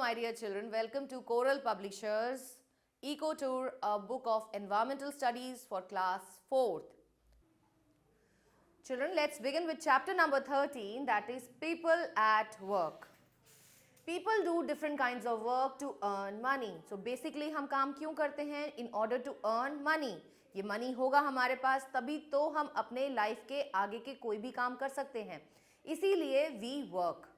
my dear children. Welcome to Coral Publishers Eco Tour, a book of environmental studies for class 4th. Children, let's begin with chapter number 13, that is people at work. People do different kinds of work to earn money. So basically हम काम क्यों करते हैं? In order to earn money. ये money होगा हमारे पास तभी तो हम अपने लाइफ के आगे के कोई भी काम कर सकते हैं. इसीलिए we work.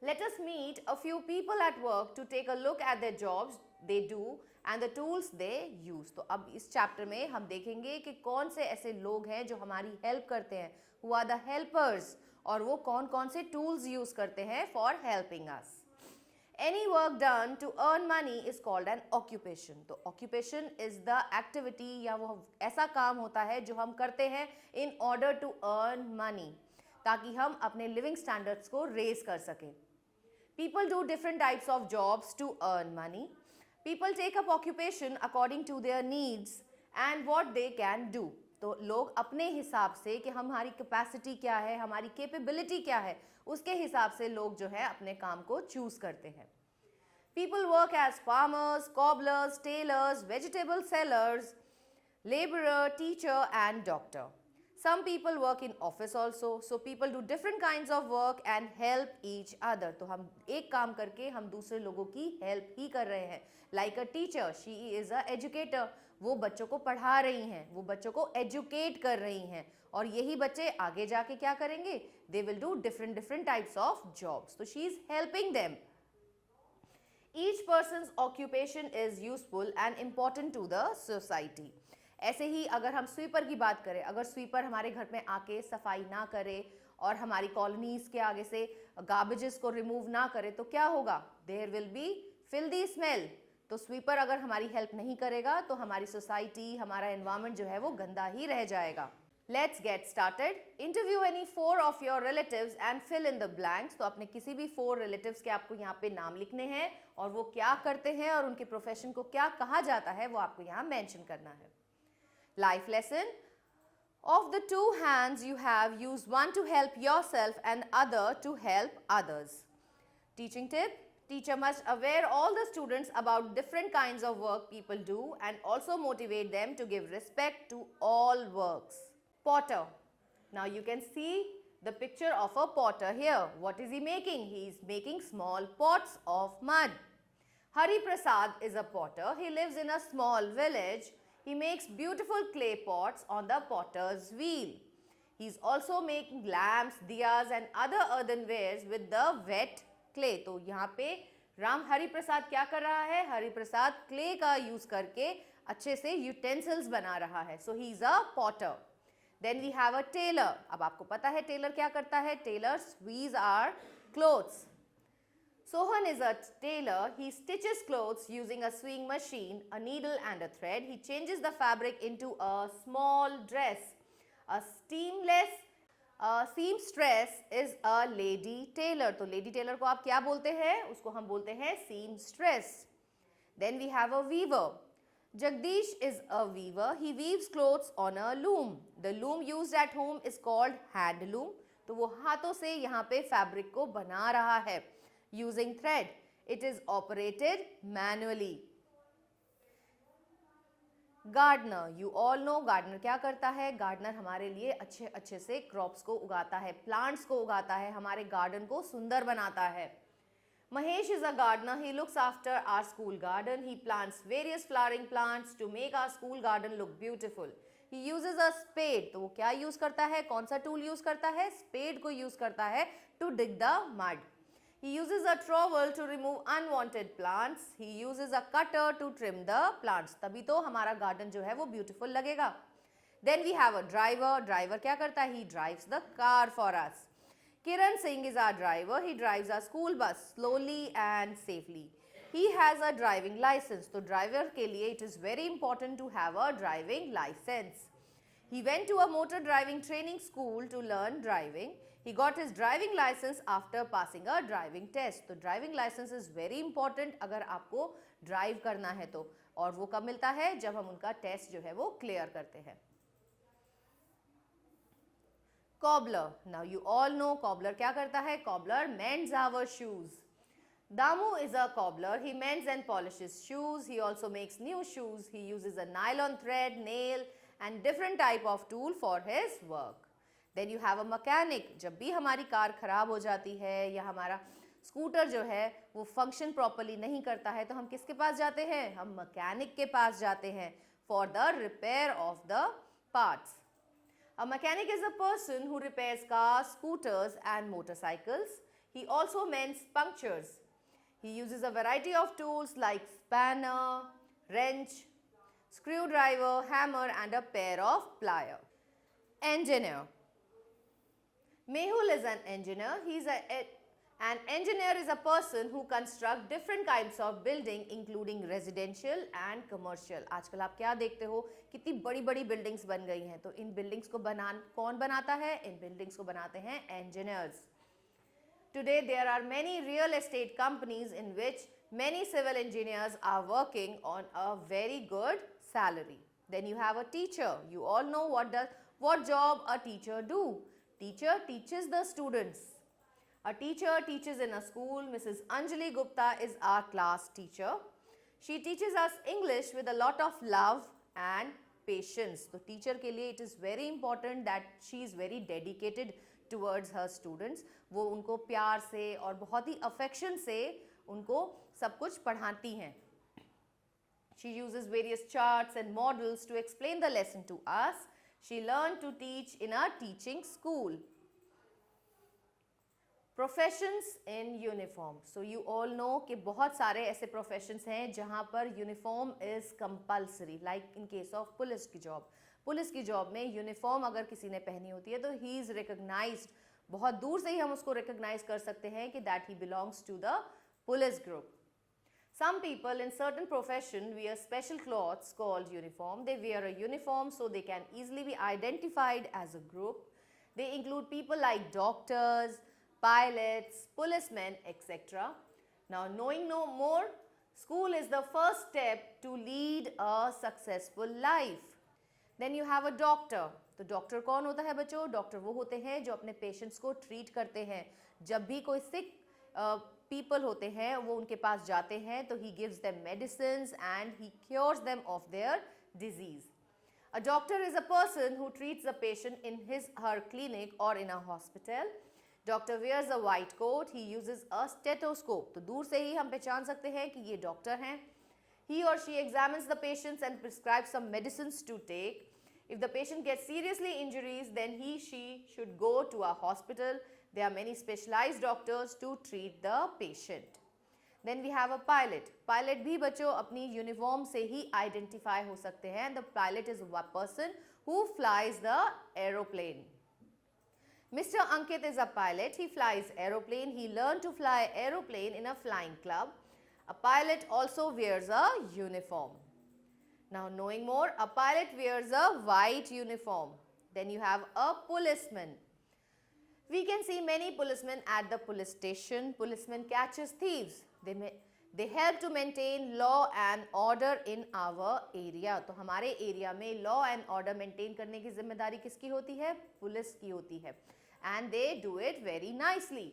Let us meet a few people at work to take a look at their jobs they do and the tools they use. तो अब इस चैप्टर में हम देखेंगे कि कौन से ऐसे लोग हैं जो हमारी हेल्प करते हैं. Who are the helpers? और वो कौन कौन से टूल्स यूज करते हैं for helping us. Any work done to earn money is called an occupation. तो occupation is the activity या वो ऐसा काम होता है जो हम करते हैं in order to earn money, ताकि हम अपने लिविंग स्टैंडर्ड्स को रेज कर सकें. People do different types of jobs to earn money. People take up occupation according to their needs and what they can do. तो लोग अपने हिसाब से कि हमारी कैपेसिटी क्या है, हमारी कैपेबिलिटी क्या है, उसके हिसाब से लोग जो है अपने काम को चूज करते हैं. People work as farmers, cobblers, tailors, vegetable sellers, laborer, teacher and doctor. Some people work in office also, so people do different kinds of work and help each other. तो हम एक काम करके हम दूसरे लोगों की हेल्प ही कर रहे हैं. Like a teacher, she is a educator. वो बच्चों को पढ़ा रही हैं, वो बच्चों को एजुकेट कर रही हैं और यही बच्चे आगे जाके क्या करेंगे? They will do different types of jobs. So she is helping them. Each person's occupation is useful and important to the society. ऐसे ही अगर हम स्वीपर की बात करें, अगर स्वीपर हमारे घर में आके सफाई ना करे और हमारी कॉलोनीज के आगे से गार्बेजेस को रिमूव ना करे तो क्या होगा? There will be filthy smell. तो स्वीपर अगर हमारी हेल्प नहीं करेगा तो हमारी सोसाइटी, हमारा एनवायरनमेंट जो है वो गंदा ही रह जाएगा. Let's get started. Interview any 4 of your relatives and fill in the blanks. तो अपने किसी भी 4 रिलेटिव्स के आपको यहाँ पे नाम लिखने हैं और वो क्या करते हैं और उनके प्रोफेशन को क्या कहा जाता है वो आपको यहाँ मेंशन करना है. Life lesson. Of the 2 hands you have, use one to help yourself and other to help others. Teaching tip. Teacher must aware all the students about different kinds of work people do and also motivate them to give respect to all works. Potter. Now you can see the picture of a potter here. What is he making? He is making small pots of mud. Hari Prasad is a potter. He lives in a small village. He makes beautiful clay pots on the potter's wheel. He is also making lamps, diyas and other earthenwares with the wet clay. तो यहाँ पे राम हरि प्रसाद क्या कर रहा है? Hari Prasad clay का use करके अच्छे से यूटेंसिल्स बना रहा है. So he is a potter. Then we have a tailor. अब आपको पता है टेलर क्या करता है? Tailor sweeps our clothes. Sohan is a tailor. He stitches clothes using a sewing machine, a needle and a thread. He changes the fabric into a small dress. A seamstress is a lady tailor. तो lady tailor को आप क्या बोलते हैं? उसको हम बोलते हैं seamstress. Then we have a weaver. Jagdish is a weaver. He weaves clothes on a loom. The loom used at home is called hand loom. तो वो हाथों से यहाँ पे फैब्रिक को बना रहा है. Using thread. It is operated manually. Gardener. You all know gardener क्या करता है? Gardener हमारे लिए अच्छे से crops को उगाता है, plants को उगाता है, हमारे garden को सुंदर बनाता है. Mahesh is a gardener. He looks after our school garden. He plants various flowering plants to make our school garden look beautiful. He uses a spade. तो वो क्या यूज करता है? कौन सा टूल यूज करता है? स्पेड को यूज करता है to dig the mud. He uses a trowel to remove unwanted plants. He uses a cutter to trim the plants. तभी तो हमारा garden जो है वो beautiful लगेगा. Then we have a driver. Driver क्या करता है? He drives the car for us. Kiran Singh is our driver. He drives our school bus slowly and safely. He has a driving license. तो driver के लिए it is very important to have a driving license. He went to a motor driving training school to learn driving. He got his driving license after passing a driving test. तो driving license is very important अगर आपको drive करना है तो. और वो कब मिलता है? जब हम उनका टेस्ट जो है वो क्लियर करते हैं. Cobbler. Now you all know cobbler क्या करता है? Cobbler mends our shoes. Damu is a cobbler. He mends and polishes shoes. He also makes new shoes. He uses a nylon thread, nail and different type of tool for his work. Then you have a mechanic. जब भी हमारी car खराब हो जाती है या हमारा scooter जो है वो फंक्शन प्रॉपरली नहीं करता है तो हम किसके पास जाते हैं? हम मैकेनिक के पास जाते हैं for the repair of the parts. A mechanic is a person who repairs cars, scooters and motorcycles. He also mends punctures. He uses a variety of tools like spanner, wrench, screwdriver, hammer and a pair of pliers. Engineer. Mehul is an engineer. An engineer is a person who construct different kinds of building including residential and commercial. आजकल आप क्या देखते हो कितनी बड़ी बड़ी buildings बन गई हैं तो इन buildings को कौन बनाता है? इन buildings को बनाते हैं engineers. Today there are many real estate companies in which many civil engineers are working on a very good salary. Then you have a teacher. You all know what job a teacher do. Teacher teaches the students. A teacher teaches in a school. Mrs. Anjali Gupta is our class teacher. She teaches us English with a lot of love and patience. So teacher के लिए it is very important that she is very dedicated towards her students. वो उनको प्यार से और बहुत ही affection से उनको सब कुछ पढ़ाती हैं. She uses various charts and models to explain the lesson to us. She learned to teach in a teaching school. Professions in uniform. So you all know कि बहुत सारे ऐसे professions हैं जहाँ पर uniform is compulsory. Like in case of police की job. Police की job में यूनिफॉर्म अगर किसी ने पहनी होती है तो ही इज रिकॉग्नाइज्ड. बहुत दूर से ही हम उसको रिकॉग्नाइज कर सकते हैं कि that he belongs to the police group. Some people in certain profession wear special clothes called uniform. They wear a uniform so they can easily be identified as a group. They include people like doctors, pilots, policemen, etc. Now knowing no more, school is the first step to lead a successful life. Then you have a doctor. तो doctor कौन होता है बच्चों? Doctor वो होते हैं जो अपने पेशेंट्स को ट्रीट करते हैं. जब भी कोई सिक पीपल होते हैं वो उनके पास जाते हैं तो he gives them medicines and he cures them of their disease. A doctor is a person who treats a patient in her clinic or in a hospital. Doctor wears a white coat. He uses a stethoscope. तो दूर से ही हम पहचान सकते हैं कि ये doctor हैं. He or she examines the patients and prescribes some medicines to take. If the patient gets seriously injuries, then she should go to a hospital. There are many specialized doctors to treat the patient. Then we have a pilot. Pilot भी बच्चों अपनी uniform से ही identify हो सकते हैं. The pilot is a person who flies the aeroplane. Mr. Ankit is a pilot. He flies aeroplane. He learned to fly aeroplane in a flying club. A pilot also wears a uniform. Now knowing more, a pilot wears a white uniform. Then you have a policeman. We can see many policemen at the police station. Policemen catches thieves. They help to maintain law and order in our area. तो हमारे area में law and order maintain करने की जिम्मेदारी किसकी होती है? Police की होती है. And they do it very nicely.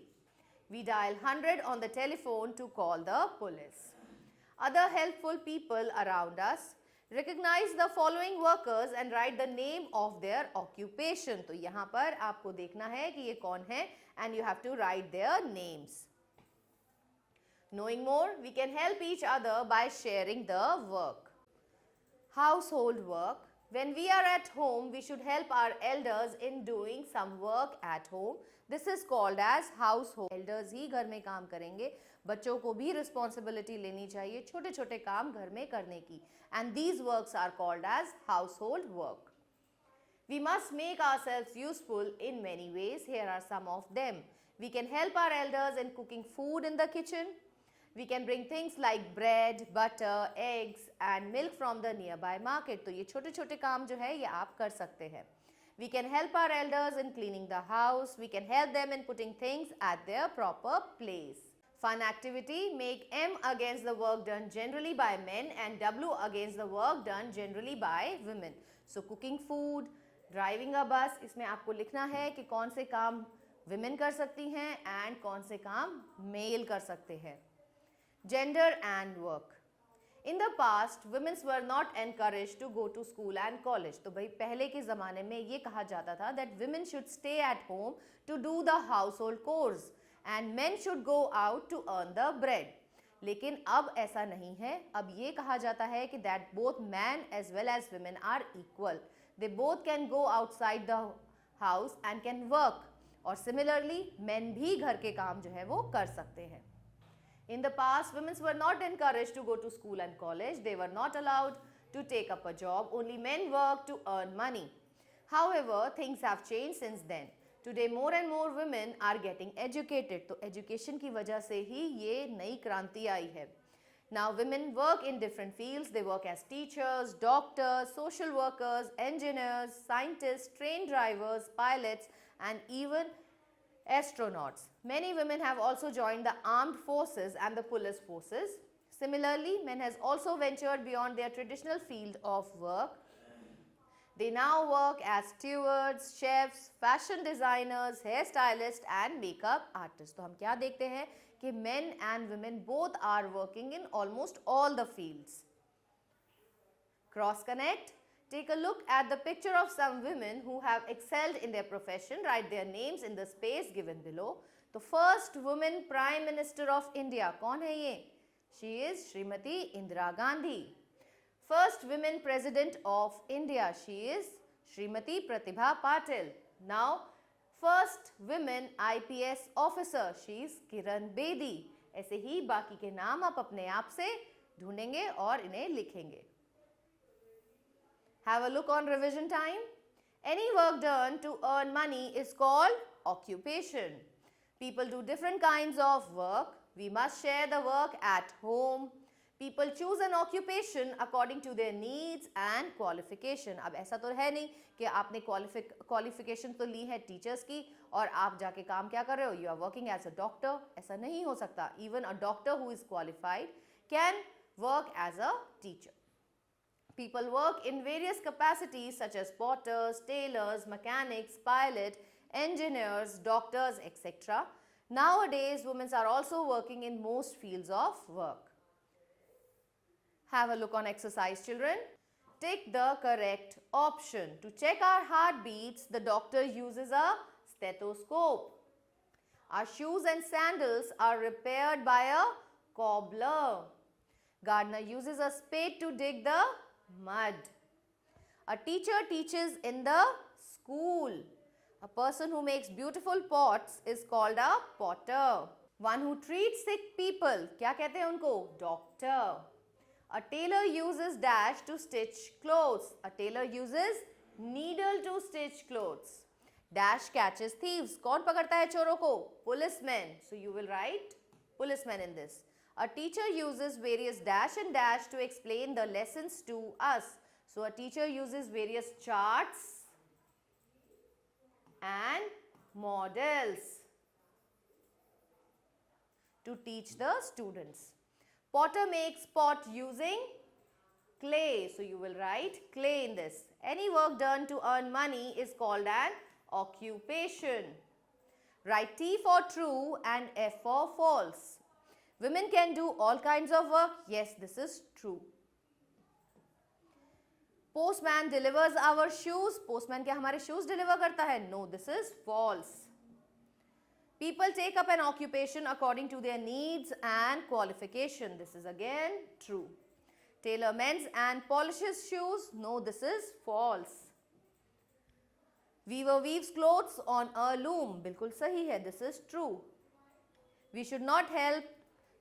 We dial 100 on the telephone to call the police. Other helpful people around us. Recognize the following workers and write the name of their occupation. तो यहाँ पर आपको देखना है कि ये कौन है and you have to write their names. Knowing more, we can help each other by sharing the work. Household work. When we are at home, we should help our elders in doing some work at home. This is called as household. Elders ही घर में काम करेंगे. बच्चों को भी responsibility लेनी चाहिए छोटे छोटे काम घर में करने की. And these works are called as household work. We must make ourselves useful in many ways. Here are some of them. We can help our elders in cooking food in the kitchen. We can bring things like bread, butter, eggs and milk from the nearby market. तो ये छोटे छोटे काम जो है ये आप कर सकते हैं. We can help our elders in cleaning the house. We can help them in putting things at their proper place. Fun activity. Make M against the work done generally by men and W against the work done generally by women. So cooking food, driving a bus. इसमें आपको लिखना है कि कौन से काम women कर सकती हैं and कौन से काम male कर सकते हैं. Gender and work. In the past, women were not encouraged to go to school and college. तो भाई पहले के ज़माने में ये कहा जाता था that women should stay at home to do the household chores and men should go out to earn the bread. लेकिन अब ऐसा नहीं है. अब ये कहा जाता है कि that both men as well as women are equal. They both can go outside the house and can work. और similarly, men भी घर के काम जो है वो कर सकते हैं. In the past, women were not encouraged to go to school and college. They were not allowed to take up a job. Only men worked to earn money. However, things have changed since then. Today, more and more women are getting educated. तो education की वजह से ही ये नई क्रांति आई है. Now, women work in different fields. They work as teachers, doctors, social workers, engineers, scientists, train drivers, pilots, and even astronauts. Many women have also joined the armed forces and the police forces. Similarly, men has also ventured beyond their traditional field of work. They now work as stewards, chefs, fashion designers, hairstylists and makeup artists. तो हम क्या देखते हैं कि men and women both are working in almost all the fields. Cross connect. Take a look at the picture of some women who have excelled in their profession. Write their names in the space given below. The first woman Prime Minister of India, कौन है ये? She is Srimati Indira Gandhi. First women President of India, she is Srimati Pratibha Patil. Now, first women IPS officer, she is Kiran Bedi. ऐसे ही बाकी के नाम आप अपने आप से ढूंढेंगे और इन्हें लिखेंगे. Have a look on revision time. Any work done to earn money is called occupation. People do different kinds of work. We must share the work at home. People choose an occupation according to their needs and qualification. अब ऐसा तो है नहीं कि आपने qualification तो ली है teachers की और आप जाके काम क्या कर रहे हो? You are working as a doctor. ऐसा नहीं हो सकता. Even a doctor who is qualified can work as a teacher. People work in various capacities such as potters, tailors, mechanics, pilots, engineers, doctors, etc. Nowadays, women are also working in most fields of work. Have a look on exercise, children. Take the correct option. To check our heartbeats, the doctor uses a stethoscope. Our shoes and sandals are repaired by a cobbler. Gardener uses a spade to dig the mud. A teacher teaches in the school. A person who makes beautiful pots is called a potter. One who treats sick people, क्या कहते हैं उनको? Doctor. A tailor uses dash to stitch clothes. A tailor uses needle to stitch clothes. Dash catches thieves. कौन पकड़ता है चोरों को? Policeman. So you will write policeman in this. A teacher uses various dash and dash to explain the lessons to us. So a teacher uses various charts and models to teach the students. Potter makes pot using clay. So you will write clay in this. Any work done to earn money is called an occupation. Write T for true and F for false. Women can do all kinds of work. Yes, this is true. Postman delivers our shoes. Postman क्या हमारे shoes deliver करता है? No, this is false. People take up an occupation according to their needs and qualification. This is again true. Tailor mends and polishes shoes. No, this is false. Weaver weaves clothes on a loom. बिल्कुल सही है. This is true. We should not help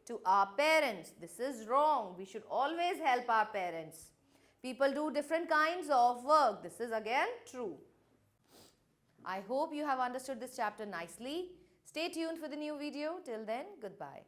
to our parents. This is wrong. We should always help our parents. People do different kinds of work. This is again true. I hope you have understood this chapter nicely. Stay tuned for the new video. Till then, goodbye.